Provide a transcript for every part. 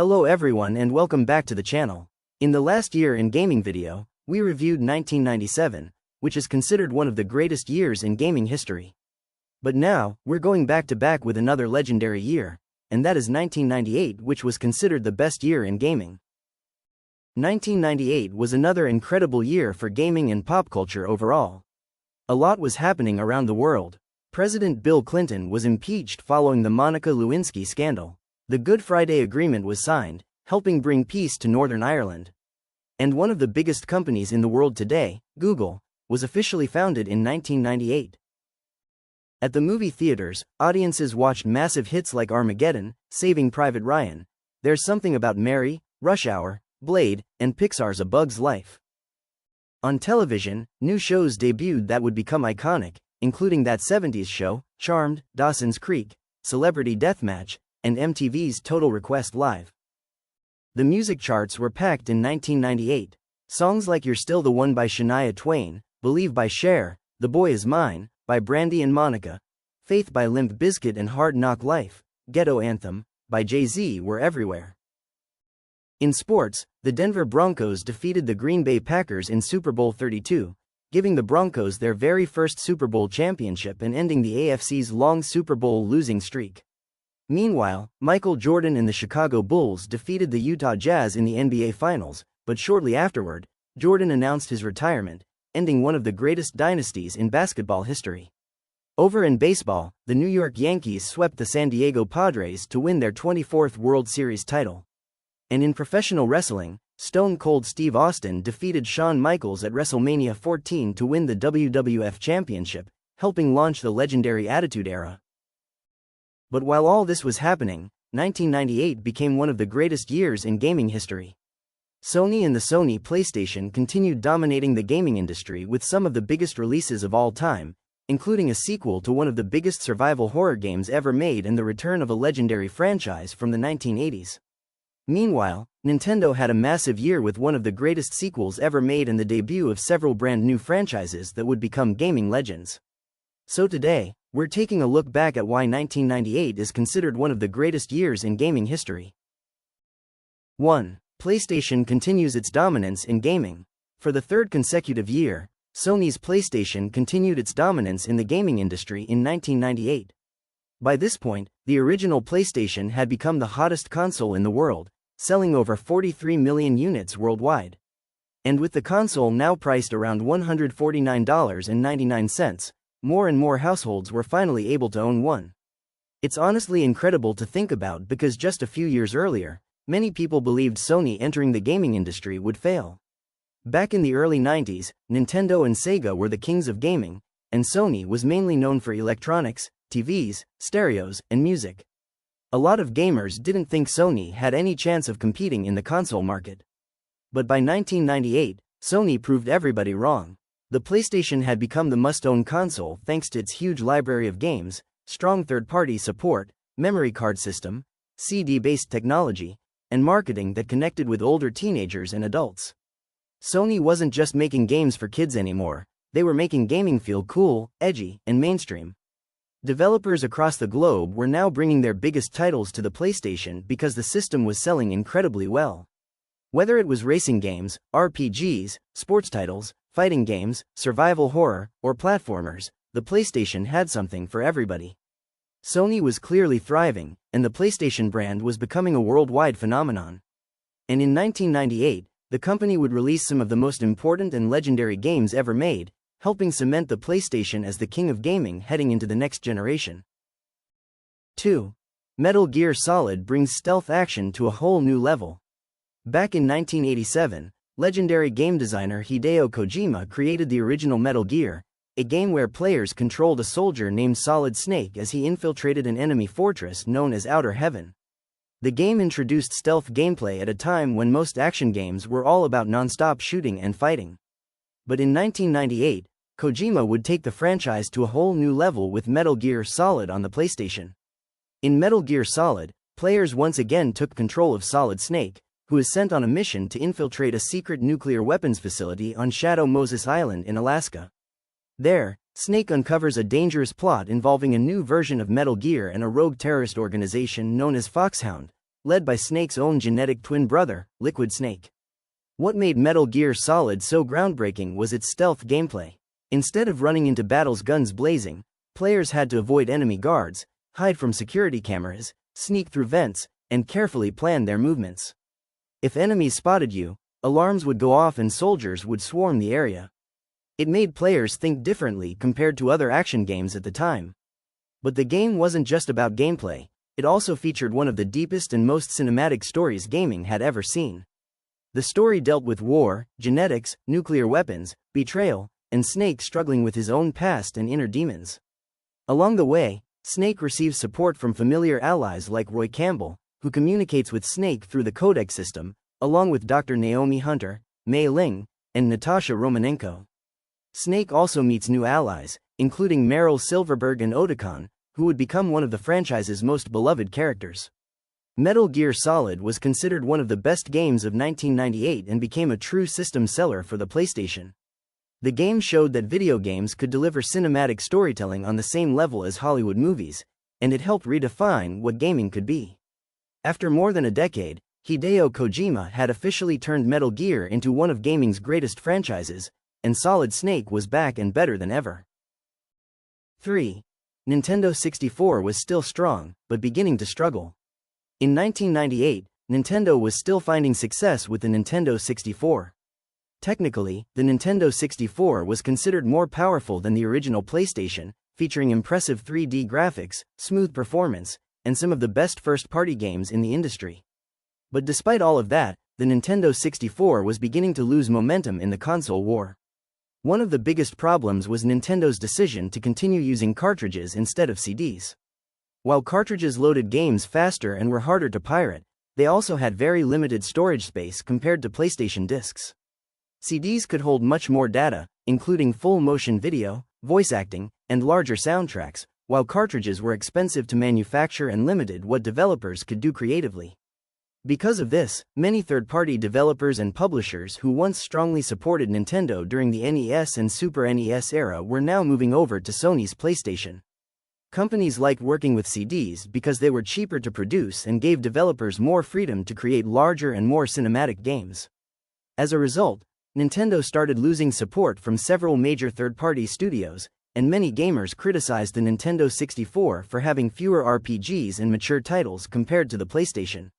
Hello everyone and welcome back to the channel. In the last year in gaming video, we reviewed 1997, which is considered one of the greatest years in gaming history. But now, we're going back to back with another legendary year, and that is 1998, which was considered the best year in gaming. 1998 was another incredible year for gaming and pop culture overall. A lot was happening around the world. President Bill Clinton was impeached following the Monica Lewinsky scandal. The Good Friday Agreement was signed, helping bring peace to Northern Ireland. And one of the biggest companies in the world today, Google, was officially founded in 1998. At the movie theaters, audiences watched massive hits like Armageddon, Saving Private Ryan, There's Something About Mary, Rush Hour, Blade, and Pixar's A Bug's Life. On television, new shows debuted that would become iconic, including That 70s Show, Charmed, Dawson's Creek, Celebrity Deathmatch, and MTV's Total Request Live. The music charts were packed in 1998. Songs like You're Still the One by Shania Twain, Believe by Cher, The Boy Is Mine by Brandy and Monica, Faith by Limp Bizkit and Hard Knock Life, Ghetto Anthem by Jay-Z were everywhere. In sports, the Denver Broncos defeated the Green Bay Packers in Super Bowl 32, giving the Broncos their very first Super Bowl championship and ending the AFC's long Super Bowl losing streak. Meanwhile, Michael Jordan and the Chicago Bulls defeated the Utah Jazz in the NBA Finals, but shortly afterward, Jordan announced his retirement, ending one of the greatest dynasties in basketball history. Over in baseball, the New York Yankees swept the San Diego Padres to win their 24th World Series title. And in professional wrestling, Stone Cold Steve Austin defeated Shawn Michaels at WrestleMania 14 to win the WWF Championship, helping launch the legendary Attitude Era. But while all this was happening, 1998 became one of the greatest years in gaming history. Sony and the Sony PlayStation continued dominating the gaming industry with some of the biggest releases of all time, including a sequel to one of the biggest survival horror games ever made and the return of a legendary franchise from the 1980s. Meanwhile, Nintendo had a massive year with one of the greatest sequels ever made and the debut of several brand new franchises that would become gaming legends. So today, we're taking a look back at why 1998 is considered one of the greatest years in gaming history. 1. PlayStation continues its dominance in gaming. For the third consecutive year, Sony's PlayStation continued its dominance in the gaming industry in 1998. By this point, the original PlayStation had become the hottest console in the world, selling over 43 million units worldwide. And with the console now priced around $149.99, more and more households were finally able to own one. It's honestly incredible to think about because just a few years earlier, many people believed Sony entering the gaming industry would fail. Back in the early 90s, Nintendo and Sega were the kings of gaming, and Sony was mainly known for electronics, TVs, stereos, and music. A lot of gamers didn't think Sony had any chance of competing in the console market. But by 1998, Sony proved everybody wrong. The PlayStation had become the must-own console thanks to its huge library of games, strong third-party support, memory card system, CD-based technology, and marketing that connected with older teenagers and adults. Sony wasn't just making games for kids anymore, they were making gaming feel cool, edgy, and mainstream. Developers across the globe were now bringing their biggest titles to the PlayStation because the system was selling incredibly well. Whether it was racing games, RPGs, sports titles, fighting games, survival horror, or platformers, the PlayStation had something for everybody. Sony was clearly thriving, and the PlayStation brand was becoming a worldwide phenomenon. And in 1998, the company would release some of the most important and legendary games ever made, helping cement the PlayStation as the king of gaming heading into the next generation. 2. Metal Gear Solid brings stealth action to a whole new level. Back in 1987, legendary game designer Hideo Kojima created the original Metal Gear, a game where players controlled a soldier named Solid Snake as he infiltrated an enemy fortress known as Outer Heaven. The game introduced stealth gameplay at a time when most action games were all about non-stop shooting and fighting. But in 1998, Kojima would take the franchise to a whole new level with Metal Gear Solid on the PlayStation. In Metal Gear Solid, players once again took control of Solid Snake, who is sent on a mission to infiltrate a secret nuclear weapons facility on Shadow Moses Island in Alaska. There, Snake uncovers a dangerous plot involving a new version of Metal Gear and a rogue terrorist organization known as Foxhound, led by Snake's own genetic twin brother, Liquid Snake. What made Metal Gear Solid so groundbreaking was its stealth gameplay. Instead of running into battles guns blazing, players had to avoid enemy guards, hide from security cameras, sneak through vents, and carefully plan their movements. If enemies spotted you, alarms would go off and soldiers would swarm the area. It made players think differently compared to other action games at the time. But the game wasn't just about gameplay, it also featured one of the deepest and most cinematic stories gaming had ever seen. The story dealt with war, genetics, nuclear weapons, betrayal, and Snake struggling with his own past and inner demons. Along the way, Snake receives support from familiar allies like Roy Campbell, who communicates with Snake through the codec system, along with Dr. Naomi Hunter, Mei Ling, and Natasha Romanenko. Snake also meets new allies, including Meryl Silverberg and Otacon, who would become one of the franchise's most beloved characters. Metal Gear Solid was considered one of the best games of 1998 and became a true system seller for the PlayStation. The game showed that video games could deliver cinematic storytelling on the same level as Hollywood movies, and it helped redefine what gaming could be. After more than a decade, Hideo Kojima had officially turned Metal Gear into one of gaming's greatest franchises, and Solid Snake was back and better than ever. 3. Nintendo 64 was still strong, but beginning to struggle. In 1998, Nintendo was still finding success with the Nintendo 64. Technically, the Nintendo 64 was considered more powerful than the original PlayStation, featuring impressive 3D graphics, smooth performance, and some of the best first-party games in the industry. But despite all of that, the Nintendo 64 was beginning to lose momentum in the console war. One of the biggest problems was Nintendo's decision to continue using cartridges instead of CDs. While cartridges loaded games faster and were harder to pirate, they also had very limited storage space compared to PlayStation discs. CDs could hold much more data, including full-motion video, voice acting, and larger soundtracks, while cartridges were expensive to manufacture and limited what developers could do creatively. Because of this, many third-party developers and publishers who once strongly supported Nintendo during the NES and Super NES era were now moving over to Sony's PlayStation. Companies liked working with CDs because they were cheaper to produce and gave developers more freedom to create larger and more cinematic games. As a result, Nintendo started losing support from several major third-party studios, and many gamers criticized the Nintendo 64 for having fewer RPGs and mature titles compared to the PlayStation.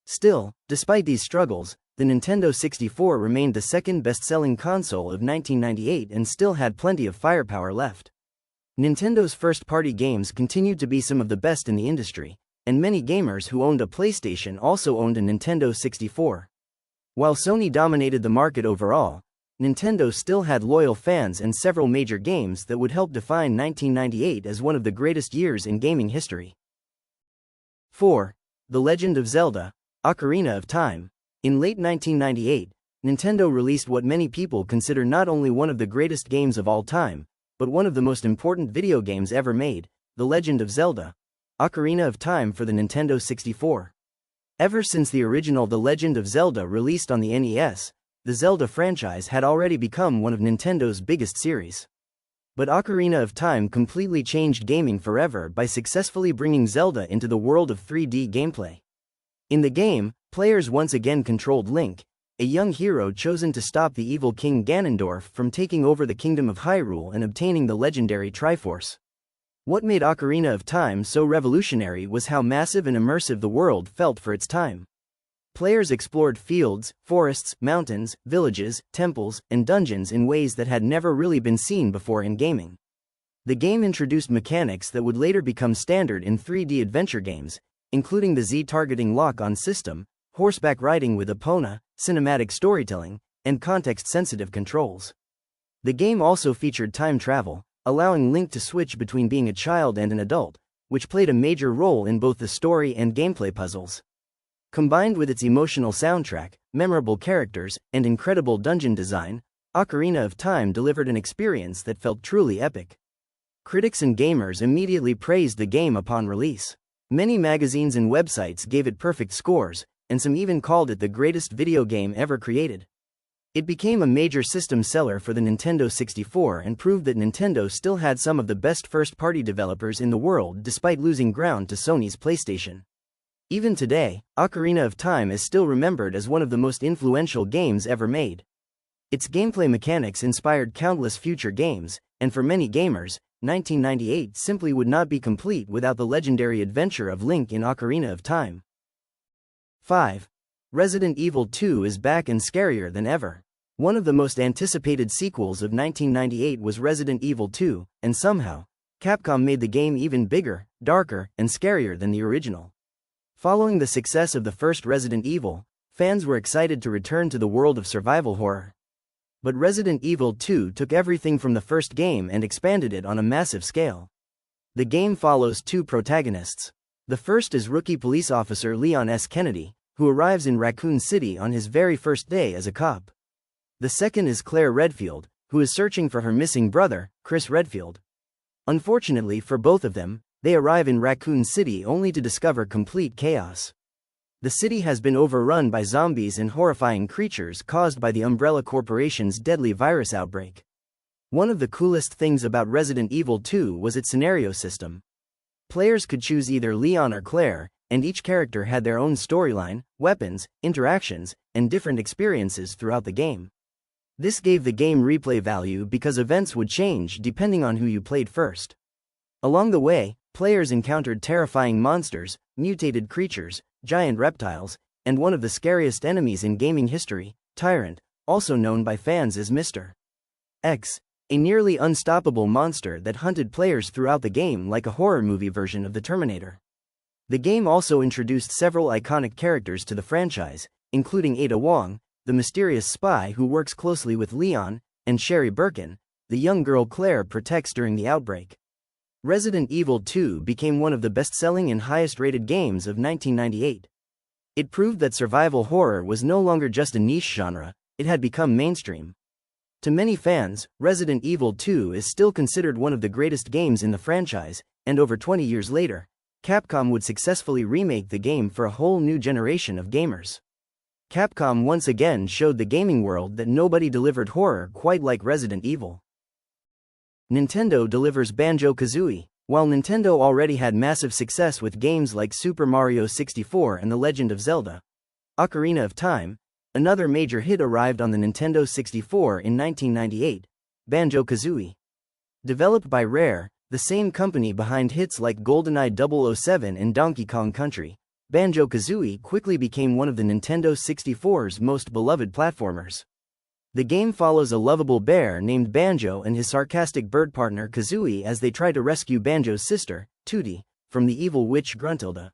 Still, despite these struggles, the Nintendo 64 remained the second best-selling console of 1998 and still had plenty of firepower left. Nintendo's first-party games continued to be some of the best in the industry, and many gamers who owned a PlayStation also owned a Nintendo 64. While Sony dominated the market overall, Nintendo still had loyal fans and several major games that would help define 1998 as one of the greatest years in gaming history. 4. The Legend of Zelda, Ocarina of Time. In late 1998, Nintendo released what many people consider not only one of the greatest games of all time, but one of the most important video games ever made, The Legend of Zelda, Ocarina of Time for the Nintendo 64. Ever since the original The Legend of Zelda released on the NES, the Zelda franchise had already become one of Nintendo's biggest series. But Ocarina of Time completely changed gaming forever by successfully bringing Zelda into the world of 3D gameplay. In the game, players once again controlled Link, a young hero chosen to stop the evil King Ganondorf from taking over the Kingdom of Hyrule and obtaining the legendary Triforce. What made Ocarina of Time so revolutionary was how massive and immersive the world felt for its time. Players explored fields, forests, mountains, villages, temples, and dungeons in ways that had never really been seen before in gaming. The game introduced mechanics that would later become standard in 3D adventure games, including the Z-targeting lock-on system, horseback riding with Epona, cinematic storytelling, and context-sensitive controls. The game also featured time travel, allowing Link to switch between being a child and an adult, which played a major role in both the story and gameplay puzzles. Combined with its emotional soundtrack, memorable characters, and incredible dungeon design, Ocarina of Time delivered an experience that felt truly epic. Critics and gamers immediately praised the game upon release. Many magazines and websites gave it perfect scores, and some even called it the greatest video game ever created. It became a major system seller for the Nintendo 64 and proved that Nintendo still had some of the best first-party developers in the world despite losing ground to Sony's PlayStation. Even today, Ocarina of Time is still remembered as one of the most influential games ever made. Its gameplay mechanics inspired countless future games, and for many gamers, 1998 simply would not be complete without the legendary adventure of Link in Ocarina of Time. 5. Resident Evil 2 is back and scarier than ever. One of the most anticipated sequels of 1998 was Resident Evil 2, and somehow, Capcom made the game even bigger, darker, and scarier than the original. Following the success of the first Resident Evil, fans were excited to return to the world of survival horror. But Resident Evil 2 took everything from the first game and expanded it on a massive scale. The game follows two protagonists. The first is rookie police officer Leon S. Kennedy, who arrives in Raccoon City on his very first day as a cop. The second is Claire Redfield, who is searching for her missing brother, Chris Redfield. Unfortunately for both of them, they arrive in Raccoon City only to discover complete chaos. The city has been overrun by zombies and horrifying creatures caused by the Umbrella Corporation's deadly virus outbreak. One of the coolest things about Resident Evil 2 was its scenario system. Players could choose either Leon or Claire, and each character had their own storyline, weapons, interactions, and different experiences throughout the game. This gave the game replay value because events would change depending on who you played first. Along the way, players encountered terrifying monsters, mutated creatures, giant reptiles, and one of the scariest enemies in gaming history, Tyrant, also known by fans as Mr. X, a nearly unstoppable monster that hunted players throughout the game like a horror movie version of the Terminator. The game also introduced several iconic characters to the franchise, including Ada Wong, the mysterious spy who works closely with Leon, and Sherry Birkin, the young girl Claire protects during the outbreak. Resident Evil 2 became one of the best-selling and highest-rated games of 1998. It proved that survival horror was no longer just a niche genre, it had become mainstream. To many fans, Resident Evil 2 is still considered one of the greatest games in the franchise, and over 20 years later, Capcom would successfully remake the game for a whole new generation of gamers. Capcom once again showed the gaming world that nobody delivered horror quite like Resident Evil. Nintendo delivers Banjo-Kazooie. While Nintendo already had massive success with games like Super Mario 64 and The Legend of Zelda, Ocarina of Time, another major hit arrived on the Nintendo 64 in 1998, Banjo-Kazooie. Developed by Rare, the same company behind hits like GoldenEye 007 and Donkey Kong Country, Banjo-Kazooie quickly became one of the Nintendo 64's most beloved platformers. The game follows a lovable bear named Banjo and his sarcastic bird partner Kazooie as they try to rescue Banjo's sister, Tooty, from the evil witch Gruntilda.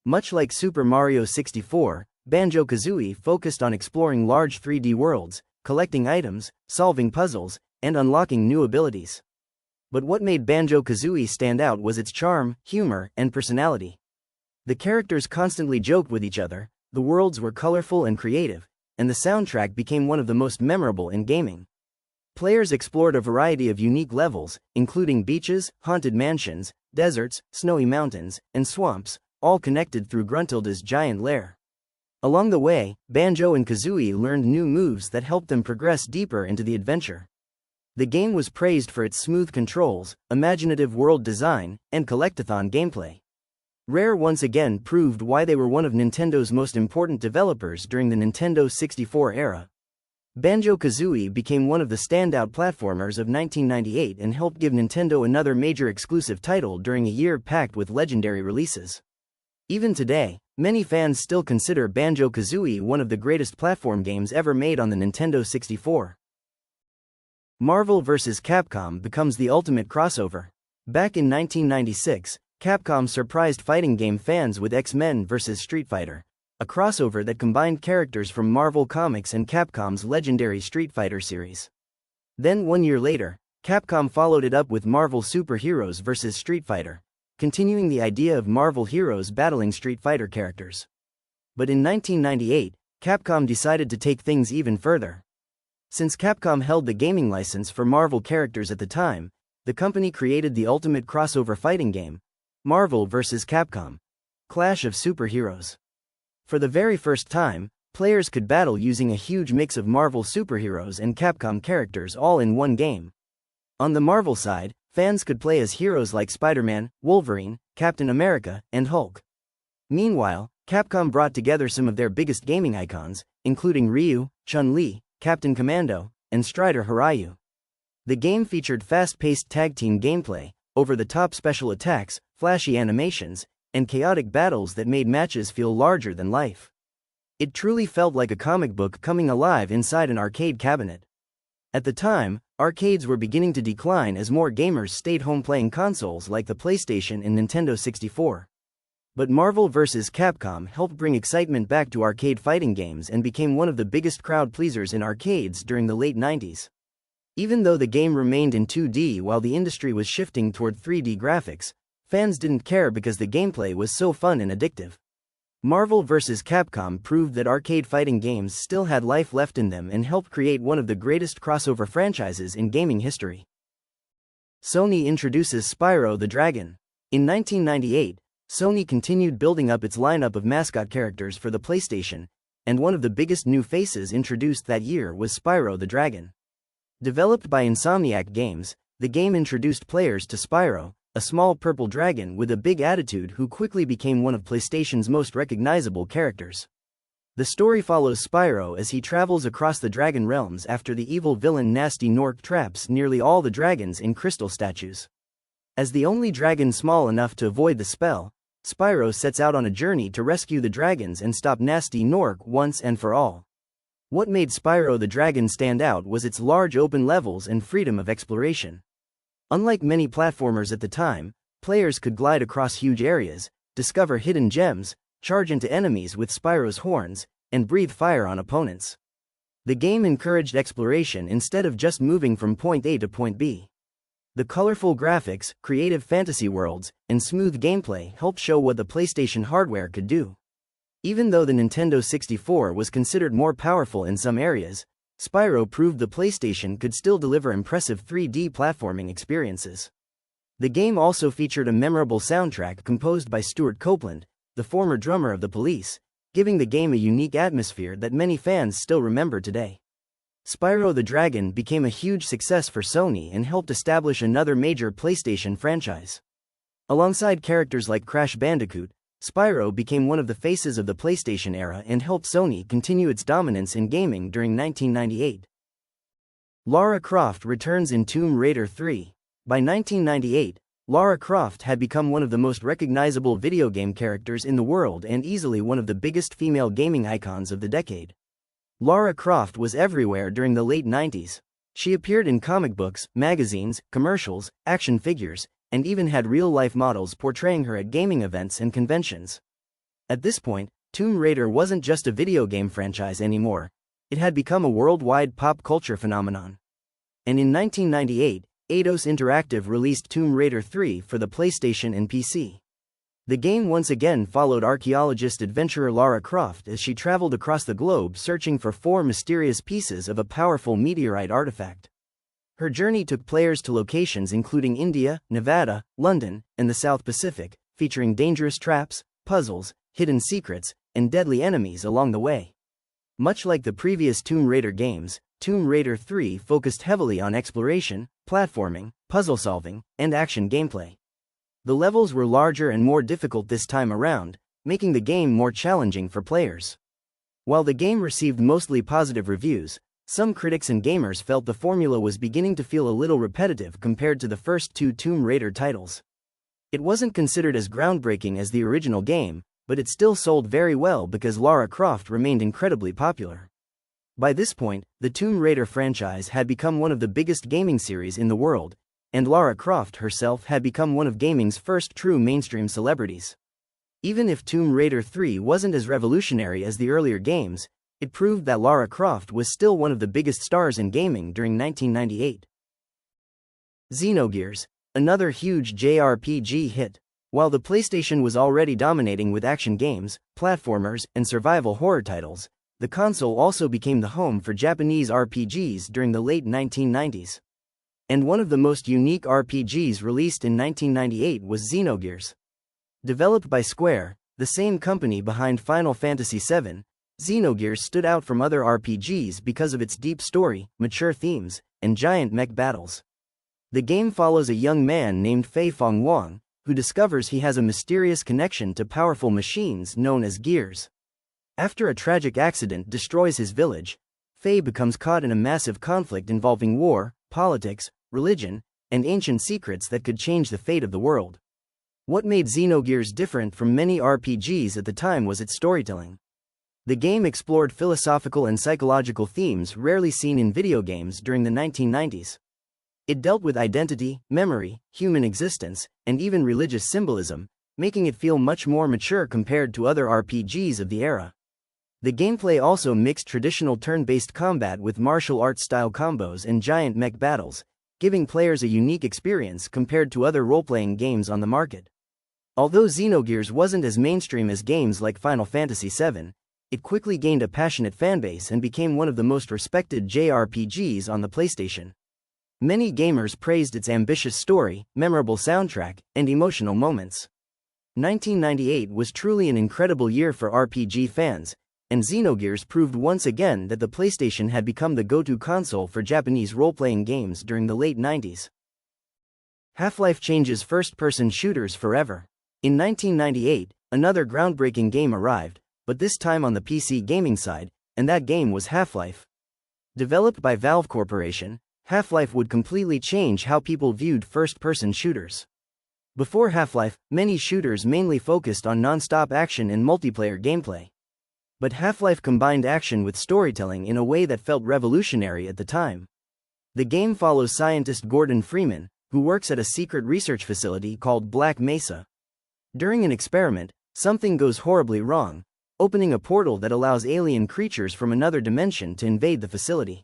Much like Super Mario 64, Banjo-Kazooie focused on exploring large 3D worlds, collecting items, solving puzzles, and unlocking new abilities. But what made Banjo-Kazooie stand out was its charm, humor, and personality. The characters constantly joked with each other, the worlds were colorful and creative, and the soundtrack became one of the most memorable in gaming. Players explored a variety of unique levels, including beaches, haunted mansions, deserts, snowy mountains, and swamps, all connected through Gruntilda's giant lair. Along the way, Banjo and Kazooie learned new moves that helped them progress deeper into the adventure. The game was praised for its smooth controls, imaginative world design, and collectathon gameplay. Rare once again proved why they were one of Nintendo's most important developers during the Nintendo 64 era. Banjo-Kazooie became one of the standout platformers of 1998 and helped give Nintendo another major exclusive title during a year packed with legendary releases. Even today, many fans still consider Banjo-Kazooie one of the greatest platform games ever made on the Nintendo 64. Marvel vs. Capcom becomes the ultimate crossover. Back in 1996, Capcom surprised fighting game fans with X-Men vs. Street Fighter, a crossover that combined characters from Marvel Comics and Capcom's legendary Street Fighter series. Then 1 year later, Capcom followed it up with Marvel Super Heroes vs. Street Fighter, continuing the idea of Marvel heroes battling Street Fighter characters. But in 1998, Capcom decided to take things even further. Since Capcom held the gaming license for Marvel characters at the time, the company created the ultimate crossover fighting game, Marvel vs. Capcom, Clash of Superheroes. For the very first time, players could battle using a huge mix of Marvel superheroes and Capcom characters all in one game. On the Marvel side, fans could play as heroes like Spider-Man, Wolverine, Captain America, and Hulk. Meanwhile, Capcom brought together some of their biggest gaming icons, including Ryu, Chun-Li, Captain Commando, and Strider Hiryu. The game featured fast-paced tag-team gameplay, over-the-top special attacks, flashy animations, and chaotic battles that made matches feel larger than life. It truly felt like a comic book coming alive inside an arcade cabinet. At the time, arcades were beginning to decline as more gamers stayed home playing consoles like the PlayStation and Nintendo 64. But Marvel vs. Capcom helped bring excitement back to arcade fighting games and became one of the biggest crowd pleasers in arcades during the late 90s. Even though the game remained in 2D while the industry was shifting toward 3D graphics, fans didn't care because the gameplay was so fun and addictive. Marvel vs. Capcom proved that arcade fighting games still had life left in them and helped create one of the greatest crossover franchises in gaming history. Sony introduces Spyro the Dragon. In 1998, Sony continued building up its lineup of mascot characters for the PlayStation, and one of the biggest new faces introduced that year was Spyro the Dragon. Developed by Insomniac Games, the game introduced players to Spyro, a small purple dragon with a big attitude who quickly became one of PlayStation's most recognizable characters. The story follows Spyro as he travels across the dragon realms after the evil villain Nasty Nork traps nearly all the dragons in crystal statues. As the only dragon small enough to avoid the spell, Spyro sets out on a journey to rescue the dragons and stop Nasty Nork once and for all. What made Spyro the Dragon stand out was its large open levels and freedom of exploration. Unlike many platformers at the time, players could glide across huge areas, discover hidden gems, charge into enemies with Spyro's horns, and breathe fire on opponents. The game encouraged exploration instead of just moving from point A to point B. The colorful graphics, creative fantasy worlds, and smooth gameplay helped show what the PlayStation hardware could do. Even though the Nintendo 64 was considered more powerful in some areas, Spyro proved the PlayStation could still deliver impressive 3D platforming experiences. The game also featured a memorable soundtrack composed by Stuart Copeland, the former drummer of The Police, giving the game a unique atmosphere that many fans still remember today. Spyro the Dragon became a huge success for Sony and helped establish another major PlayStation franchise. Alongside characters like Crash Bandicoot, Spyro became one of the faces of the PlayStation era and helped Sony continue its dominance in gaming during 1998. Lara Croft returns in Tomb Raider 3. By 1998, Lara Croft had become one of the most recognizable video game characters in the world and easily one of the biggest female gaming icons of the decade. Lara Croft was everywhere during the late 90s. She appeared in comic books, magazines, commercials, action figures, and even had real-life models portraying her at gaming events and conventions. At this point, Tomb Raider wasn't just a video game franchise anymore. It had become a worldwide pop culture phenomenon. And in 1998, Eidos Interactive released Tomb Raider 3 for the PlayStation and PC. The game once again followed archaeologist-adventurer Lara Croft as she traveled across the globe searching for 4 mysterious pieces of a powerful meteorite artifact. Her journey took players to locations including India, Nevada, London, and the South Pacific, featuring dangerous traps, puzzles, hidden secrets, and deadly enemies along the way. Much like the previous Tomb Raider games, Tomb Raider 3 focused heavily on exploration, platforming, puzzle solving, and action gameplay. The levels were larger and more difficult this time around, making the game more challenging for players. While the game received mostly positive reviews, some critics and gamers felt the formula was beginning to feel a little repetitive compared to the first 2 Tomb Raider titles. It wasn't considered as groundbreaking as the original game, but it still sold very well because Lara Croft remained incredibly popular. By this point, the Tomb Raider franchise had become one of the biggest gaming series in the world, and Lara Croft herself had become one of gaming's first true mainstream celebrities. Even if Tomb Raider 3 wasn't as revolutionary as the earlier games, it proved that Lara Croft was still one of the biggest stars in gaming during 1998. Xenogears, another huge JRPG hit. While the PlayStation was already dominating with action games, platformers, and survival horror titles, the console also became the home for Japanese RPGs during the late 1990s. And one of the most unique RPGs released in 1998 was Xenogears. Developed by Square, the same company behind Final Fantasy VII, Xenogears stood out from other RPGs because of its deep story, mature themes, and giant mech battles. The game follows a young man named Fei Fong Wang, who discovers he has a mysterious connection to powerful machines known as gears. After a tragic accident destroys his village, Faye becomes caught in a massive conflict involving war, politics, religion, and ancient secrets that could change the fate of the world. What made Xenogears different from many RPGs at the time was its storytelling. The game explored philosophical and psychological themes rarely seen in video games during the 1990s. It dealt with identity, memory, human existence, and even religious symbolism, making it feel much more mature compared to other RPGs of the era. The gameplay also mixed traditional turn-based combat with martial arts-style combos and giant mech battles, giving players a unique experience compared to other role-playing games on the market. Although Xenogears wasn't as mainstream as games like Final Fantasy VII, it quickly gained a passionate fanbase and became one of the most respected JRPGs on the PlayStation. Many gamers praised its ambitious story, memorable soundtrack, and emotional moments. 1998 was truly an incredible year for RPG fans, and Xenogears proved once again that the PlayStation had become the go-to console for Japanese role-playing games during the late 90s. Half-Life changes first-person shooters forever. In 1998, another groundbreaking game arrived, but this time on the PC gaming side, and that game was Half-Life. Developed by Valve Corporation, Half-Life would completely change how people viewed first-person shooters. Before Half-Life, many shooters mainly focused on non-stop action and multiplayer gameplay. But Half-Life combined action with storytelling in a way that felt revolutionary at the time. The game follows scientist Gordon Freeman, who works at a secret research facility called Black Mesa. During an experiment, something goes horribly wrong, opening a portal that allows alien creatures from another dimension to invade the facility.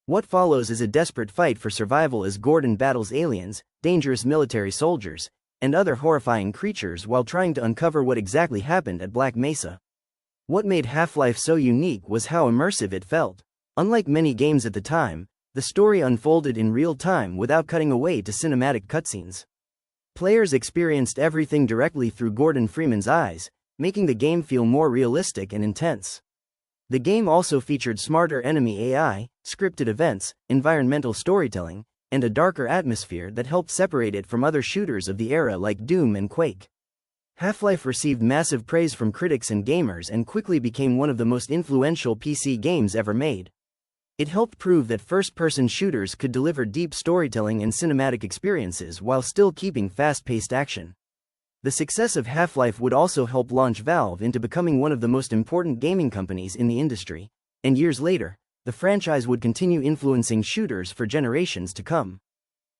What follows is a desperate fight for survival as Gordon battles aliens, dangerous military soldiers, and other horrifying creatures while trying to uncover what exactly happened at Black Mesa. What made Half-Life so unique was how immersive it felt. Unlike many games at the time, the story unfolded in real time without cutting away to cinematic cutscenes. Players experienced everything directly through Gordon Freeman's eyes, making the game feel more realistic and intense. The game also featured smarter enemy AI, scripted events, environmental storytelling, and a darker atmosphere that helped separate it from other shooters of the era like Doom and Quake. Half-Life received massive praise from critics and gamers and quickly became one of the most influential PC games ever made. It helped prove that first-person shooters could deliver deep storytelling and cinematic experiences while still keeping fast-paced action. The success of Half-Life would also help launch Valve into becoming one of the most important gaming companies in the industry, and years later, the franchise would continue influencing shooters for generations to come.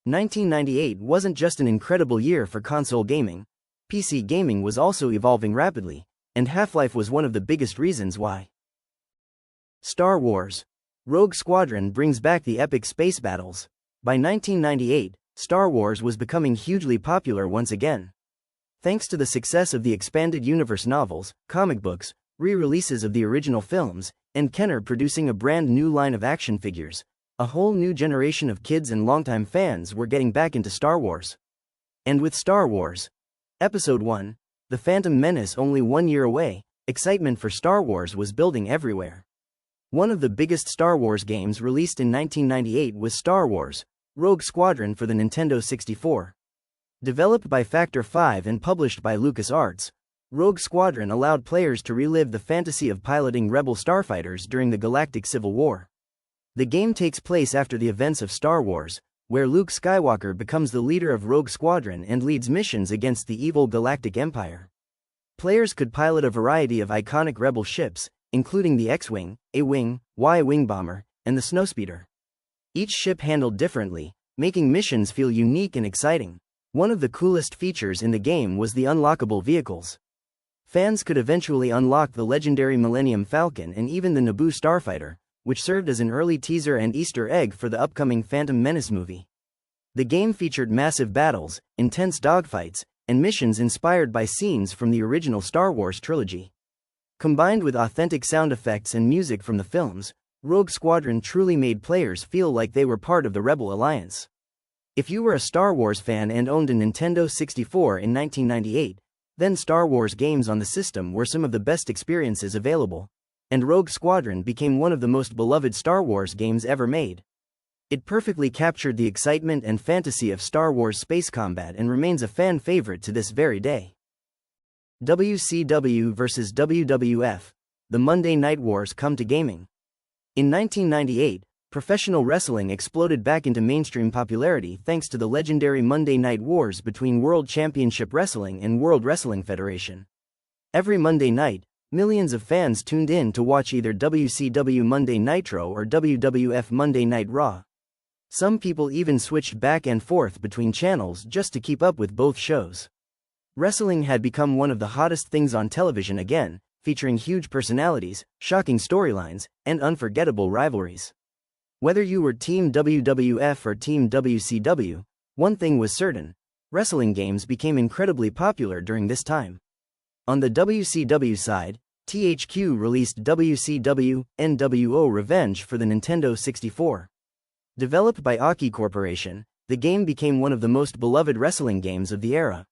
1998 wasn't just an incredible year for console gaming. PC gaming was also evolving rapidly, and Half-Life was one of the biggest reasons why. Star Wars. Rogue Squadron brings back the epic space battles. By 1998, Star Wars was becoming hugely popular once again. Thanks to the success of the expanded universe novels, comic books, re-releases of the original films, and Kenner producing a brand new line of action figures, a whole new generation of kids and longtime fans were getting back into Star Wars. And with Star Wars Episode 1, The Phantom Menace only 1 year away, excitement for Star Wars was building everywhere. One of the biggest Star Wars games released in 1998 was Star Wars Rogue Squadron for the Nintendo 64. Developed by Factor 5 and published by LucasArts, Rogue Squadron allowed players to relive the fantasy of piloting rebel starfighters during the Galactic Civil War. The game takes place after the events of Star Wars, where Luke Skywalker becomes the leader of Rogue Squadron and leads missions against the evil Galactic Empire. Players could pilot a variety of iconic rebel ships, including the X-Wing, A-Wing, Y-Wing bomber, and the Snowspeeder. Each ship handled differently, making missions feel unique and exciting. One of the coolest features in the game was the unlockable vehicles. Fans could eventually unlock the legendary Millennium Falcon and even the Naboo Starfighter, which served as an early teaser and Easter egg for the upcoming Phantom Menace movie. The game featured massive battles, intense dogfights, and missions inspired by scenes from the original Star Wars trilogy. Combined with authentic sound effects and music from the films, Rogue Squadron truly made players feel like they were part of the Rebel Alliance. If you were a Star Wars fan and owned a Nintendo 64 in 1998, then Star Wars games on the system were some of the best experiences available, and Rogue Squadron became one of the most beloved Star Wars games ever made. It perfectly captured the excitement and fantasy of Star Wars space combat and remains a fan favorite to this very day. WCW vs. WWF. The Monday Night Wars come to gaming. In 1998, professional wrestling exploded back into mainstream popularity thanks to the legendary Monday Night Wars between World Championship Wrestling and World Wrestling Federation. Every Monday night, millions of fans tuned in to watch either WCW Monday Nitro or WWF Monday Night Raw. Some people even switched back and forth between channels just to keep up with both shows. Wrestling had become one of the hottest things on television again, featuring huge personalities, shocking storylines, and unforgettable rivalries. Whether you were Team WWF or Team WCW, one thing was certain: wrestling games became incredibly popular during this time. On the WCW side, THQ released WCW and WWF Revenge for the Nintendo 64. Developed by Aki Corporation, the game became one of the most beloved wrestling games of the era.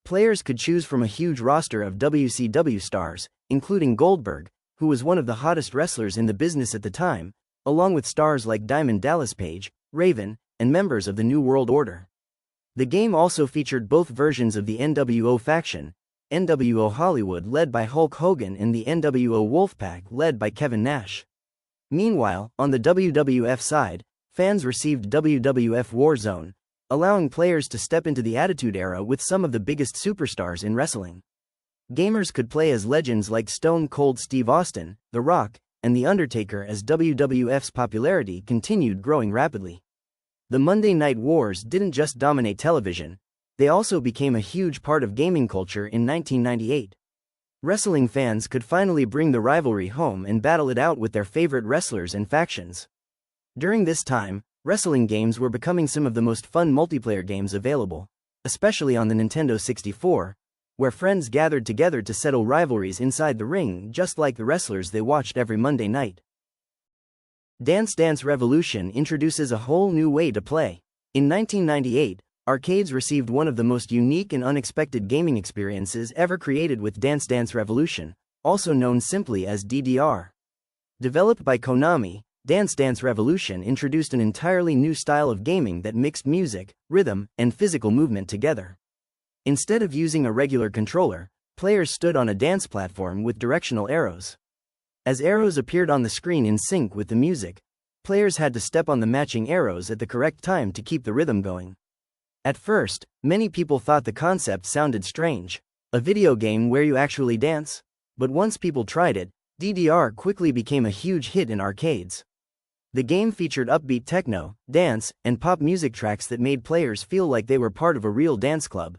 Players could choose from a huge roster of WCW stars, including Goldberg, who was one of the hottest wrestlers in the business at the time, along with stars like Diamond Dallas Page, Raven, and members of the New World Order. The game also featured both versions of the NWO faction, NWO Hollywood led by Hulk Hogan and the NWO Wolfpack led by Kevin Nash. Meanwhile, on the WWF side, fans received WWF Warzone, allowing players to step into the Attitude Era with some of the biggest superstars in wrestling. Gamers could play as legends like Stone Cold Steve Austin, The Rock, and The Undertaker as WWF's popularity continued growing rapidly. The Monday Night Wars didn't just dominate television, they also became a huge part of gaming culture in 1998. Wrestling fans could finally bring the rivalry home and battle it out with their favorite wrestlers and factions. During this time, wrestling games were becoming some of the most fun multiplayer games available, especially on the Nintendo 64, where friends gathered together to settle rivalries inside the ring just like the wrestlers they watched every Monday night. Dance Dance Revolution introduces a whole new way to play. In 1998, arcades received one of the most unique and unexpected gaming experiences ever created with Dance Dance Revolution, also known simply as DDR. Developed by Konami, Dance Dance Revolution introduced an entirely new style of gaming that mixed music, rhythm, and physical movement together. Instead of using a regular controller, players stood on a dance platform with directional arrows. As arrows appeared on the screen in sync with the music, players had to step on the matching arrows at the correct time to keep the rhythm going. At first, many people thought the concept sounded strange, a video game where you actually dance? But once people tried it, DDR quickly became a huge hit in arcades. The game featured upbeat techno, dance, and pop music tracks that made players feel like they were part of a real dance club.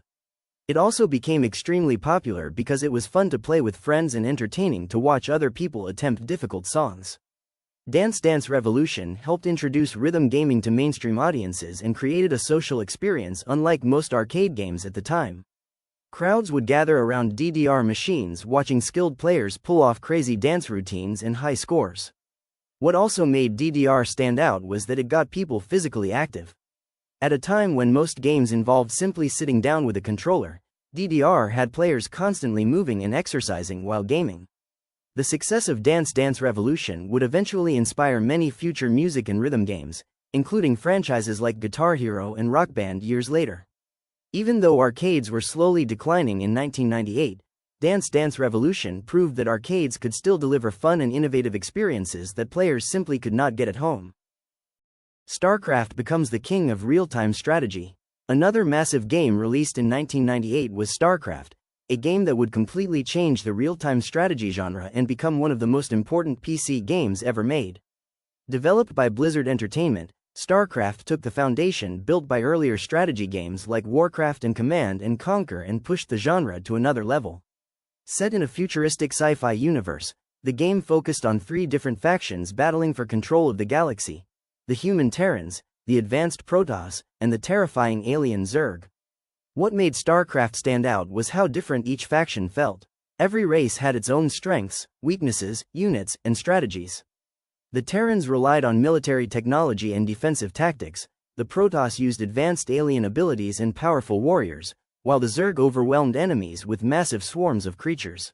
It also became extremely popular because it was fun to play with friends and entertaining to watch other people attempt difficult songs. Dance Dance Revolution helped introduce rhythm gaming to mainstream audiences and created a social experience unlike most arcade games at the time. Crowds would gather around DDR machines watching skilled players pull off crazy dance routines and high scores. What also made DDR stand out was that it got people physically active. At a time when most games involved simply sitting down with a controller, DDR had players constantly moving and exercising while gaming. The success of Dance Dance Revolution would eventually inspire many future music and rhythm games, including franchises like Guitar Hero and Rock Band years later. Even though arcades were slowly declining in 1998, Dance Dance Revolution proved that arcades could still deliver fun and innovative experiences that players simply could not get at home. StarCraft becomes the king of real-time strategy. Another massive game released in 1998 was StarCraft, a game that would completely change the real-time strategy genre and become one of the most important PC games ever made. Developed by Blizzard Entertainment, StarCraft took the foundation built by earlier strategy games like Warcraft and Command & Conquer and pushed the genre to another level. Set in a futuristic sci-fi universe, the game focused on 3 different factions battling for control of the galaxy: the human Terrans, the advanced Protoss, and the terrifying alien Zerg. What made StarCraft stand out was how different each faction felt. Every race had its own strengths, weaknesses, units, and strategies. The Terrans relied on military technology and defensive tactics, the Protoss used advanced alien abilities and powerful warriors, while the Zerg overwhelmed enemies with massive swarms of creatures.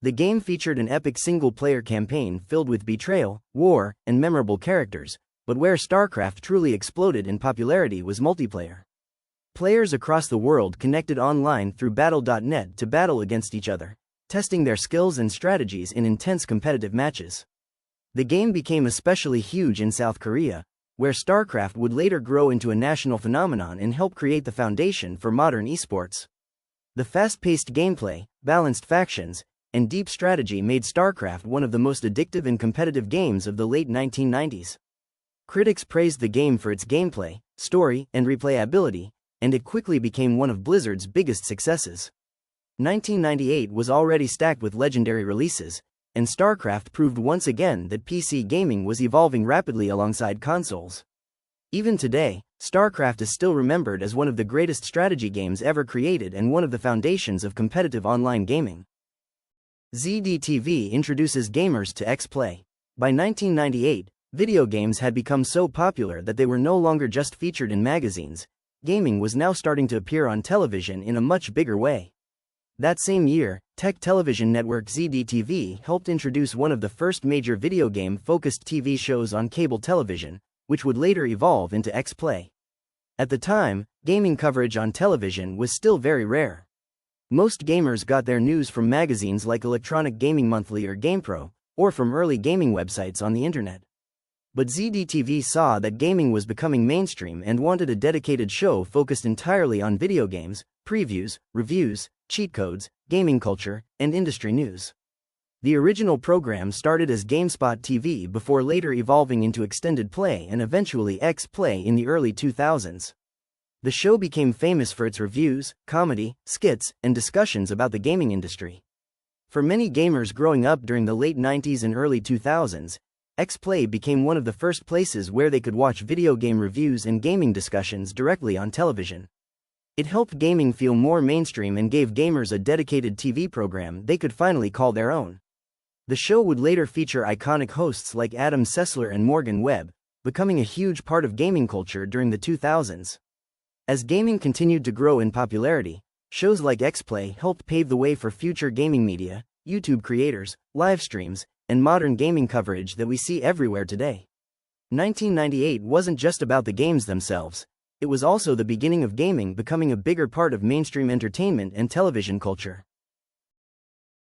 The game featured an epic single-player campaign filled with betrayal, war, and memorable characters, but where StarCraft truly exploded in popularity was multiplayer. Players across the world connected online through Battle.net to battle against each other, testing their skills and strategies in intense competitive matches. The game became especially huge in South Korea, where StarCraft would later grow into a national phenomenon and help create the foundation for modern esports. The fast-paced gameplay, balanced factions, and deep strategy made StarCraft one of the most addictive and competitive games of the late 1990s. Critics praised the game for its gameplay, story, and replayability, and it quickly became one of Blizzard's biggest successes. 1998 was already stacked with legendary releases, and StarCraft proved once again that PC gaming was evolving rapidly alongside consoles. Even today, StarCraft is still remembered as one of the greatest strategy games ever created and one of the foundations of competitive online gaming. ZDTV introduces gamers to X-Play. By 1998, video games had become so popular that they were no longer just featured in magazines. Gaming was now starting to appear on television in a much bigger way. That same year, tech television network ZDTV helped introduce one of the first major video game-focused TV shows on cable television, which would later evolve into X-Play. At the time, gaming coverage on television was still very rare. Most gamers got their news from magazines like Electronic Gaming Monthly or GamePro, or from early gaming websites on the internet. But ZDTV saw that gaming was becoming mainstream and wanted a dedicated show focused entirely on video games, previews, reviews, cheat codes, gaming culture, and industry news. The original program started as GameSpot TV before later evolving into Extended Play and eventually X-Play in the early 2000s. The show became famous for its reviews, comedy, skits, and discussions about the gaming industry. For many gamers growing up during the late 90s and early 2000s, X-Play became one of the first places where they could watch video game reviews and gaming discussions directly on television. It helped gaming feel more mainstream and gave gamers a dedicated TV program they could finally call their own. The show would later feature iconic hosts like Adam Sessler and Morgan Webb, becoming a huge part of gaming culture during the 2000s. As gaming continued to grow in popularity, shows like X-Play helped pave the way for future gaming media, YouTube creators, live streams, and modern gaming coverage that we see everywhere today. 1998 wasn't just about the games themselves, it was also the beginning of gaming becoming a bigger part of mainstream entertainment and television culture.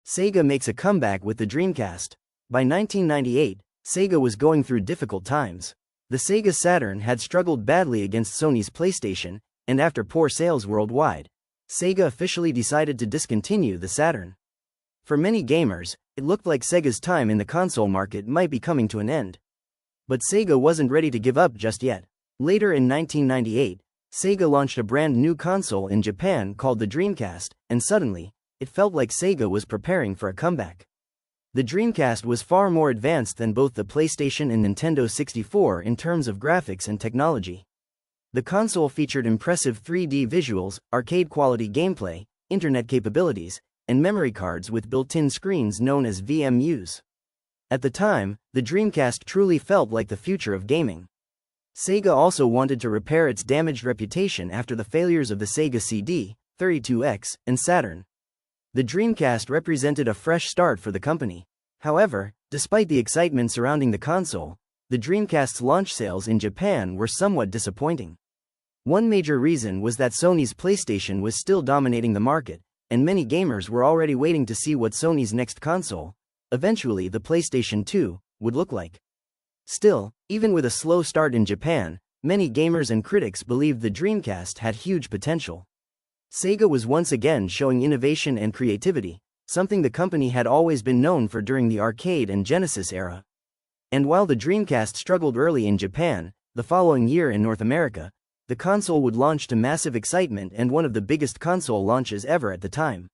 Sega makes a comeback with the Dreamcast. By 1998, Sega was going through difficult times. The Sega Saturn had struggled badly against Sony's PlayStation, and after poor sales worldwide, Sega officially decided to discontinue the Saturn. For many gamers, it looked like Sega's time in the console market might be coming to an end. But Sega wasn't ready to give up just yet. Later in 1998, Sega launched a brand new console in Japan called the Dreamcast, and suddenly, it felt like Sega was preparing for a comeback. The Dreamcast was far more advanced than both the PlayStation and Nintendo 64 in terms of graphics and technology. The console featured impressive 3D visuals, arcade-quality gameplay, internet capabilities, and memory cards with built-in screens known as VMUs. At the time, the Dreamcast truly felt like the future of gaming. Sega also wanted to repair its damaged reputation after the failures of the Sega CD, 32X, and Saturn. The Dreamcast represented a fresh start for the company. However, despite the excitement surrounding the console, the Dreamcast's launch sales in Japan were somewhat disappointing. One major reason was that Sony's PlayStation was still dominating the market, and many gamers were already waiting to see what Sony's next console, eventually the PlayStation 2, would look like. Still, even with a slow start in Japan, many gamers and critics believed the Dreamcast had huge potential. Sega was once again showing innovation and creativity, something the company had always been known for during the arcade and Genesis era. And while the Dreamcast struggled early in Japan, the following year in North America, the console would launch to massive excitement and one of the biggest console launches ever at the time.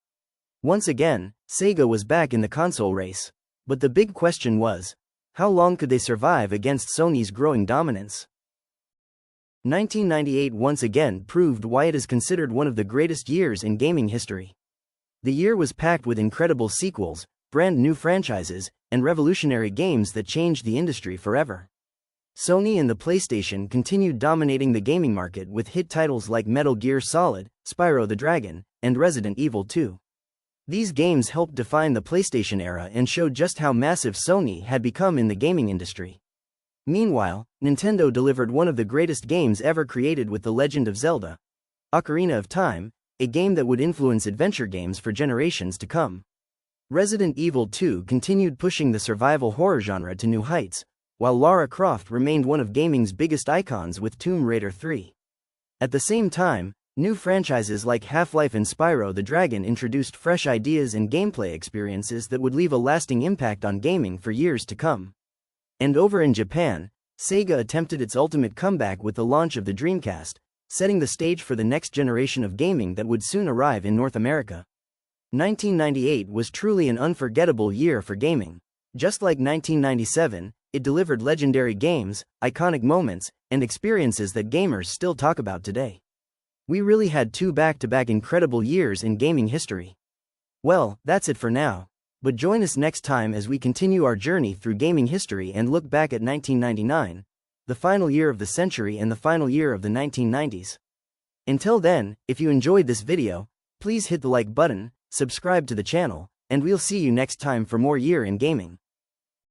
Once again, Sega was back in the console race. But the big question was, how long could they survive against Sony's growing dominance? 1998 once again proved why it is considered one of the greatest years in gaming history. The year was packed with incredible sequels, brand new franchises, and revolutionary games that changed the industry forever. Sony and the PlayStation continued dominating the gaming market with hit titles like Metal Gear Solid, Spyro the Dragon, and Resident Evil 2. These games helped define the PlayStation era and showed just how massive Sony had become in the gaming industry. Meanwhile, Nintendo delivered one of the greatest games ever created with The Legend of Zelda, Ocarina of Time, a game that would influence adventure games for generations to come. Resident Evil 2 continued pushing the survival horror genre to new heights, while Lara Croft remained one of gaming's biggest icons with Tomb Raider 3. At the same time, new franchises like Half-Life and Spyro the Dragon introduced fresh ideas and gameplay experiences that would leave a lasting impact on gaming for years to come. And over in Japan, Sega attempted its ultimate comeback with the launch of the Dreamcast, setting the stage for the next generation of gaming that would soon arrive in North America. 1998 was truly an unforgettable year for gaming. Just like 1997, it delivered legendary games, iconic moments, and experiences that gamers still talk about today. We really had two back-to-back incredible years in gaming history. Well, that's it for now. But join us next time as we continue our journey through gaming history and look back at 1999, the final year of the century and the final year of the 1990s. Until then, if you enjoyed this video, please hit the like button, subscribe to the channel, and we'll see you next time for more year in gaming.